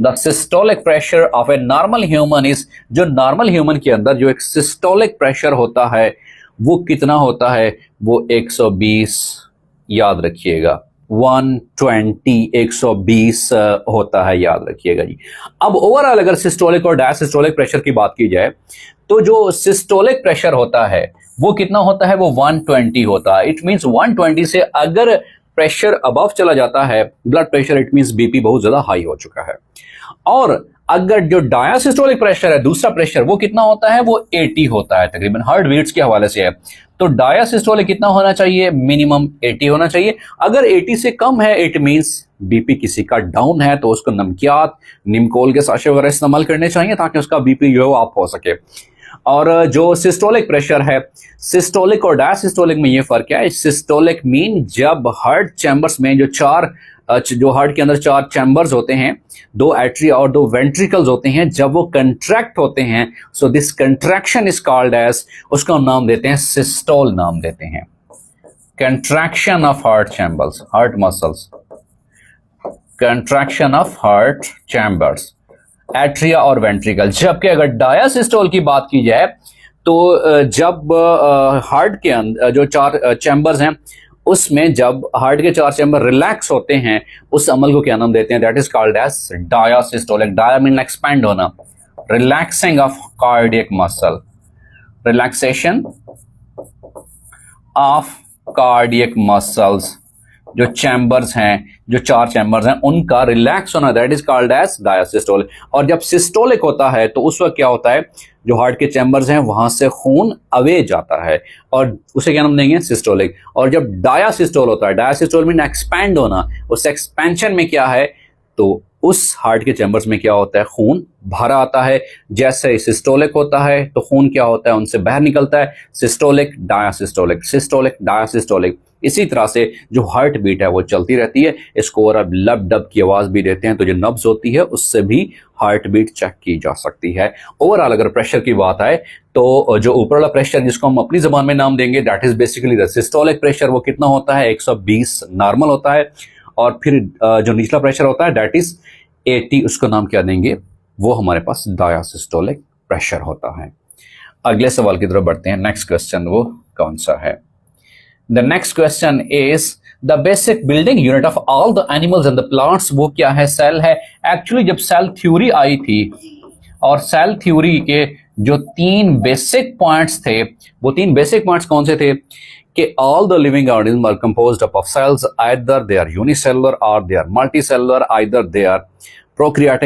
The systolic pressure of a normal human is, जो normal human के अंदर जो एक सिस्टोलिक प्रेशर होता है वो कितना होता है, वो 120, याद रखिएगा 120, 120 होता है, याद रखिएगा जी। अब ओवरऑल अगर सिस्टोलिक और डायसिस्टोलिक प्रेशर की बात की जाए तो जो सिस्टोलिक प्रेशर होता है वो कितना होता है, वो 120 होता है। इट मींस 120 से अगर प्रेशर अबव चला जाता है blood pressure, it means BP बहुत ज्यादा हाई हो चुका है। और अगर जो डायसिस्टोलिक प्रेशर है, दूसरा प्रेशर, वो कितना होता है, वो 80 होता है तकरीबन, हार्ट बीट्स के हवाले से है। तो डायसिस्टोलिक कितना होना चाहिए, मिनिमम 80 होना चाहिए। अगर 80 से कम है इट मींस बीपी किसी का डाउन है, तो उसको नमकियात, निमकोल के साशे वगैरह इस्तेमाल करने चाहिए ताकि उसका बीपी जो है अप हो सके। और जो सिस्टोलिक प्रेशर है, सिस्टोलिक और डायसिस्टोलिक में ये फर्क है। सिस्टोलिक मीन जब हार्ट चैम्बर्स में जो हार्ट के अंदर 4 चैम्बर्स होते हैं, 2 एट्रिया और 2 वेंट्रिकल्स होते हैं, जब वो कंट्रैक्ट होते हैं, so this contraction is called as, उसका नाम देते हैं सिस्टोल, नाम देते हैं contraction of heart chambers, heart muscles, contraction of heart chambers, atria और वेंट्रिकल। जबकि अगर डायसिस्टोल की बात की जाए तो जब हार्ट के अंदर जो 4 चैम्बर्स हैं उसमें जब हार्ट के 4 चैम्बर रिलैक्स होते हैं, उस अमल को क्या नाम देते हैं, that is called as diastolic. Dia mean expand होना, relaxing of cardiac muscle, relaxation of cardiac muscles, जो चैम्बर्स हैं, जो 4 चैम्बर्स हैं उनका रिलैक्स होना, that is called as diastolic. और जब सिस्टोलिक होता है तो उस वक्त क्या होता है, जो हार्ट के चैम्बर्स हैं वहां से खून अवे जाता है और उसे क्या नाम देंगे, सिस्टोलिक। और जब डायसिस्टोल होता है, डायसिस्टोल मीन एक्सपैंड होना, उस एक्सपेंशन में क्या है, तो उस हार्ट के चैम्बर्स में क्या होता है, खून भरा आता है। जैसे सिस्टोलिक होता है तो खून क्या होता है, उनसे बाहर निकलता है, सिस्टोलिक डायसिस्टोलिक, सिस्टोलिक डायसिस्टोलिक। इसी तरह से जो हार्ट बीट है वो चलती रहती है। इसको और अब लब डब की आवाज भी देते हैं, तो जो नब्ज होती है उससे भी हार्ट बीट चेक की जा सकती है। ओवरऑल अगर प्रेशर की बात आए तो जो ऊपर वाला प्रेशर जिसको हम अपनी जबान में नाम देंगे, that is basically the systolic pressure, वो कितना होता है, 120 नॉर्मल होता है। और फिर जो निचला प्रेशर होता है दैट इज 80, उसको नाम क्या देंगे, वो हमारे पास डायसिस्टोलिक प्रेशर होता है। अगले सवाल की तरफ बढ़ते हैं। नेक्स्ट क्वेश्चन वो कौन सा है, the next question is the basic building unit of all the animals and the plants, वो क्या है, सेल है। एक्चुअली जब सेल थ्योरी आई थी और सेल थ्योरी के जो 3 बेसिक पॉइंट्स थे, वो 3 बेसिक पॉइंट्स कौन से थे, कि all the living organisms are composed of cells, either they are unicellular or they are multicellular, either they are prokaryotic